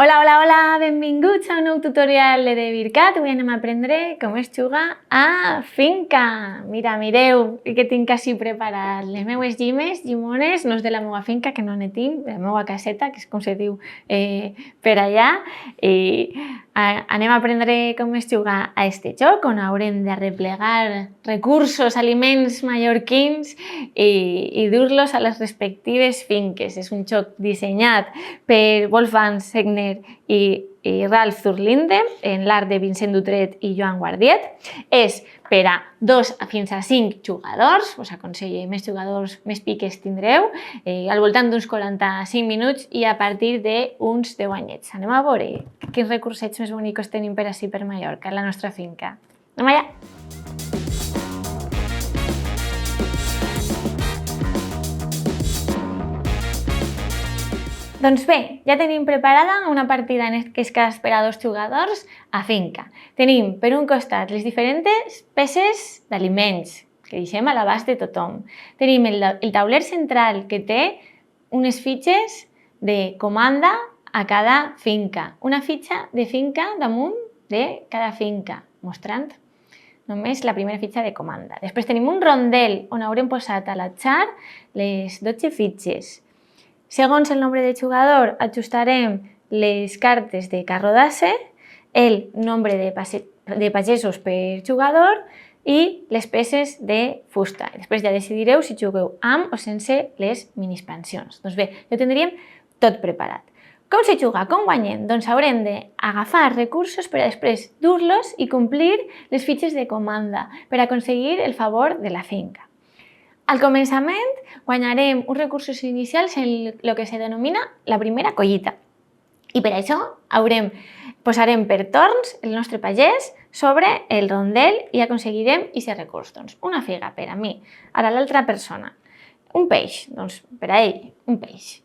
Hola, hola, hola! Benvinguts a un nou tutorial de DeVirCat. Avui anem a aprendre com es juga a finca. Mireu què tinc així preparat. Les meues llimones, no és de la meua finca, que no ne tinc, de la meua caseta, que és com se diu per allà. Anem a aprendre com es juga a este joc, on haurem de replegar recursos, aliments mallorquins i dur-los a les respectives finques. És un joc dissenyat per Wolfgang Segner i Ralf Zurlinde en l'art de Vincent Dutret i Joan Guardiet. És per a 2 fins a 5 jugadors, us aconselle més jugadors, més piques tindreu, al voltant d'uns 45 minuts i a partir d'uns 10 anyets. Anem a veure quins recursets més bonics tenim per ací per Mallorca, a la nostra finca. Anem allà! Doncs bé, ja tenim preparada una partida en aquest cas per a 2 jugadors a finca. Tenim per un costat les diferents peces d'aliments que deixem a l'abast de tothom. Tenim el tauler central que té unes fitxes de comanda a cada finca. Una fitxa de finca damunt de cada finca, mostrant només la primera fitxa de comanda. Després tenim un rondel on haurem posat a l'atzar les 12 fitxes. Segons el nombre de jugador, ajustarem les cartes de carro d'ase, el nombre de pagesos per jugador i les peces de fusta. Després ja decidireu si jugueu amb o sense les miniexpansions. Doncs bé, ja tindríem tot preparat. Com se juga? Com guanyem? Doncs haurem d'agafar recursos per a després dur-los i complir les fitxes de comanda per aconseguir el favor de la finca. Al començament guanyarem uns recursos inicials en el que se denomina la primera collita. I per això posarem per torns el nostre pagès sobre el rondel i aconseguirem aquest recurs. Doncs una figa per a mi, ara l'altra persona. Un peix, doncs per a ell, un peix.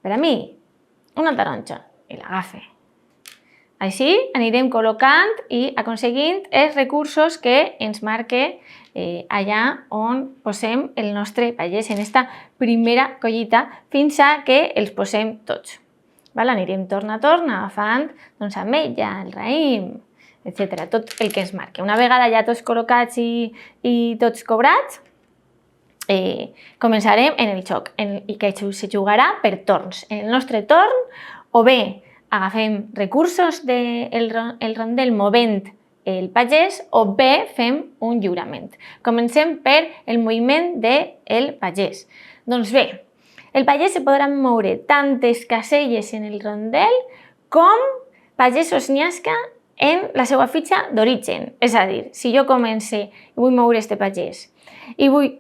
Per a mi, una taronja, i l'agafe. Així anirem col·locant i aconseguint els recursos que ens marque allà on posem el nostre pagès en aquesta primera collita fins a que els posem tots. Anirem torn a torn agafant ametlla, el raïm, etc. Tot el que ens marque. Una vegada ja tots col·locats i tots cobrats, començarem en el joc, que se jugarà per torns. En el nostre torn, o bé agafem recursos del rondel movent el pagès o bé fem un lliurament. Comencem per el moviment del pagès. Doncs bé, el pagès se podrà moure tantes caselles en el rondel com pagesos n'hi hagi en la seva fitxa d'origen. És a dir, si jo comence i vull moure este pagès i vull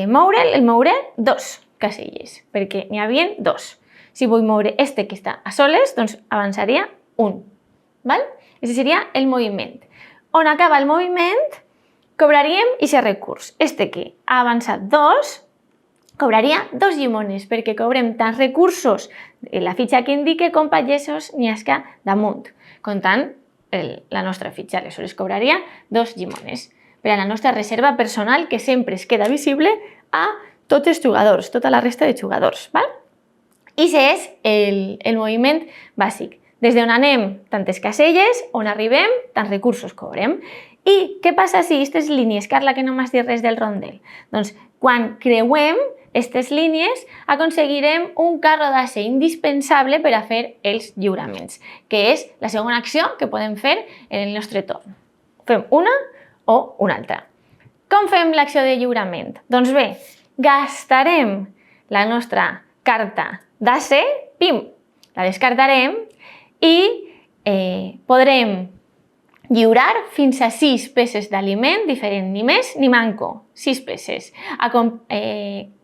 moure'l, el mouré 2 caselles, perquè n'hi havia 2. Si vull moure este que està a soles, doncs avançaria 1. Aquest seria el moviment. On acaba el moviment, cobraríem aquest recurs. Este que ha avançat 2, cobraria 2 llimones, perquè cobrem tant recursos en la fitxa que indique com pagesos n'hi hagi damunt, comptant la nostra fitxa. Aleshores cobraria 2 llimones per a la nostra reserva personal, que sempre es queda visible a tots els jugadors, tota la resta de jugadors. I aquest és el moviment bàsic. Des d'on anem, tantes caselles, on arribem, tants recursos cobrem. I què passa si aquestes línies, Carla, que no m'has dit res del rondel? Doncs quan creuem aquestes línies aconseguirem un carro d'ase indispensable per a fer els lliuraments, que és la segona acció que podem fer en el nostre torn. Fem una o una altra. Com fem l'acció de lliurament? Doncs bé, gastarem la nostra carta d'ase, pim, la descartarem i podrem lliurar fins a 6 peces d'aliment diferent, ni més ni manco, 6 peces,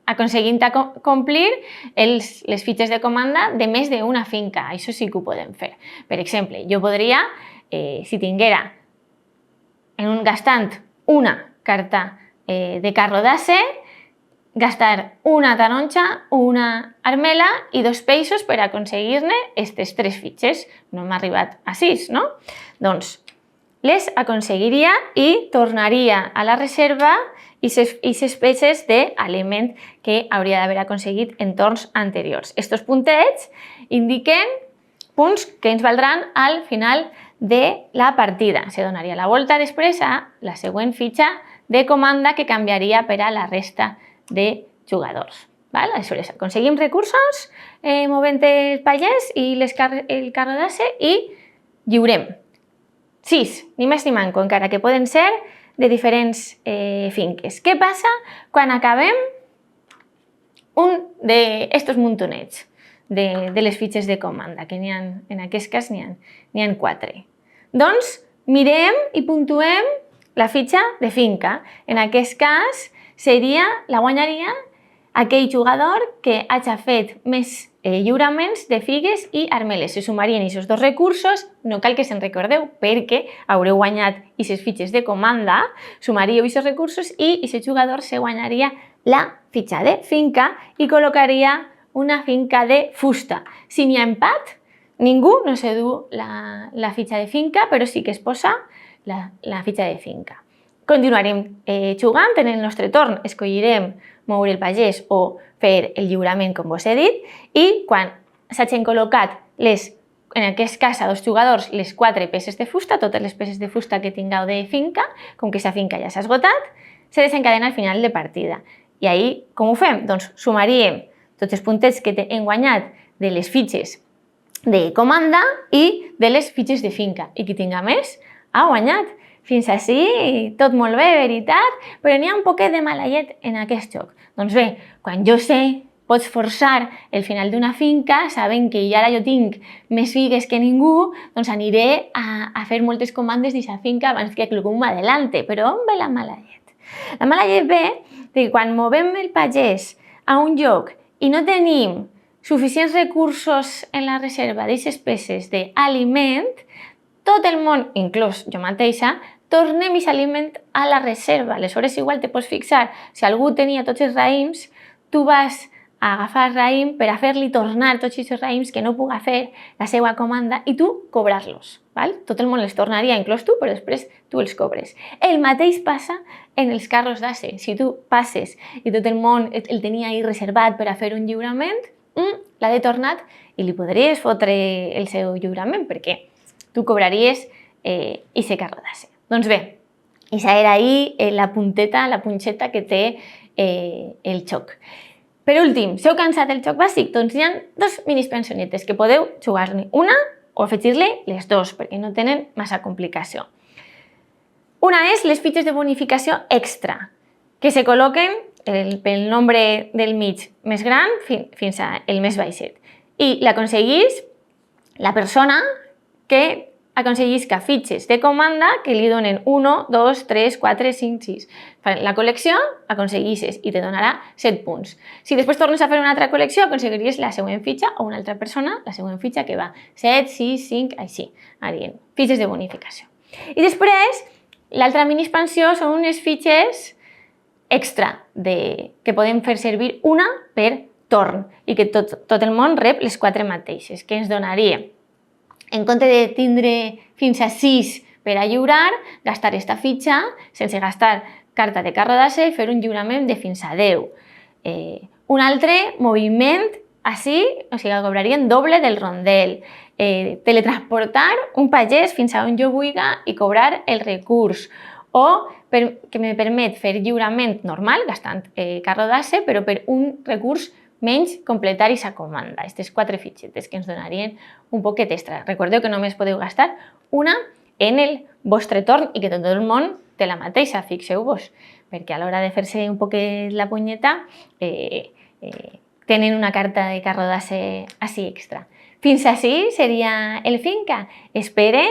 aconseguint complir les fitxes de comanda de més d'una finca. Això sí que ho podem fer. Per exemple, jo podria, si tinguera gastant una carta de carro d'ase, gastar una taronja, una armela i 2 peixos per aconseguir-ne aquestes 3 fitxes. No hem arribat a 6, no? Doncs les aconseguiria i tornaria a la reserva aquestes peces d'aliment que hauria d'haver aconseguit en torns anteriors. Estos puntets indiquen punts que ens valdran al final de la partida. Se donaria la volta després a la següent fitxa de comanda que canviaria per a la resta de jugadors. Val? Aleshores, aconseguim recursos movent el pagès i el carro d'ase i lliurem 6, ni més ni manco, encara que poden ser de diferents finques. Què passa quan acabem un d'estos muntonets de les fitxes de comanda, que en aquest cas n'hi ha 4? Doncs mirem i puntuem la fitxa de finca. En aquest cas la guanyaria aquell jugador que hagi fet més lliuraments de figues i armeles. Se sumarien aquests dos recursos, no cal que se'n recordeu perquè haureu guanyat aquestes fitxes de comanda, sumaríeu aquests recursos i aquest jugador se guanyaria la fitxa de finca i col·locaria una finca de fusta. Si n'hi ha empat, ningú no se du la fitxa de finca, però sí que es posa la fitxa de finca. Continuarem jugant, en el nostre torn escollirem moure el pagès o fer el lliurament, com vos he dit, i quan s'hagin col·locat en aquest cas a 2 jugadors, les 4 peces de fusta, totes les peces de fusta que tingueu de finca, com que aquesta finca ja s'ha esgotat, se desencadena al final de partida. I ahí, com ho fem? Doncs sumaríem tots els puntets que hem guanyat de les fitxes de comanda i de les fitxes de finca. I qui tinga més ha guanyat. Fins així, tot molt bé, veritat, però n'hi ha un poquet de mala llet en aquest joc. Doncs bé, quan jo sé, pots forçar el final d'una finca, sabent que ara jo tinc més figues que ningú, doncs aniré a fer moltes comandes d'aquesta finca abans que algú m'adelante. Però on ve la mala llet? La mala llet ve que quan movem el pagès a un lloc i no tenim suficients recursos en la reserva d'aquestes peces d'aliment, tot el món, inclús jo mateixa, tornem aquest aliment a la reserva. Aleshores, igual te pots fixar, si algú tenia tots els raïms, tu vas a agafar raïm per a fer-li tornar tots aquests raïms que no puga fer la seva comanda i tu cobrar-los. Tot el món els tornaria, inclús tu, però després tu els cobres. El mateix passa en els carros d'ase. Si tu passes i tot el món el tenia ahí reservat per a fer un lliurament, l'ha de tornar i li podries fotre el seu lliurament perquè tu cobraries aquest carro d'ase. Doncs bé, aquesta era ahí la punteta, la punxeta que té el joc. Per últim, si heu cansat del joc bàsic, doncs hi ha 2 minispensionetes que podeu jugar-ne. Una o afegir-li les 2, perquè no tenen massa complicació. Una és les fitxes de bonificació extra, que se col·loquen pel nombre del mig més gran fins al més baixet. I l'aconseguís la persona que aconseguisca fitxes de comanda que li donen 1, 2, 3, 4, 5, 6. La col·lecció aconseguissis i te donarà 7 punts. Si després tornes a fer una altra col·lecció, aconseguiries la següent fitxa o una altra persona la següent fitxa que va 7, 6, 5, així. Arien fitxes de bonificació. I després, l'altra mini-expansió són unes fitxes extra que podem fer servir una per torn i que tot el món rep les 4 mateixes, que ens donaria, en compte de tindre fins a 6 per a lliurar, gastar esta fitxa sense gastar carta de carro d'ase i fer un lliurament de fins a 10. Un altre moviment, així, o sigui, cobrarien doble del rondel. Teletransportar un pagès fins a on jo vulgui i cobrar el recurs. O que me permet fer lliurament normal, gastant carro d'ase, però per un recurs menys completar aquesta comanda, aquestes 4 fitxetes que ens donarien un poquet extra. Recordeu que només podeu gastar una en el vostre torn i que tot el món té la mateixa, fixeu-vos, perquè a l'hora de fer-se un poquet la punyeta tenen una carta de carro d'ase així extra. Fins així seria el finca. Espere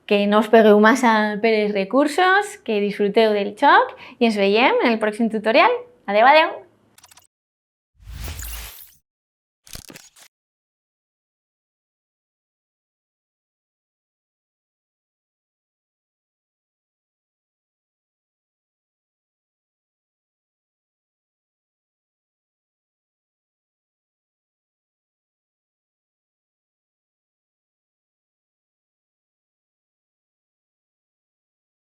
que no us pegueu massa per els recursos, que disfruteu del joc i ens veiem en el pròxim tutorial. Adeu, adeu!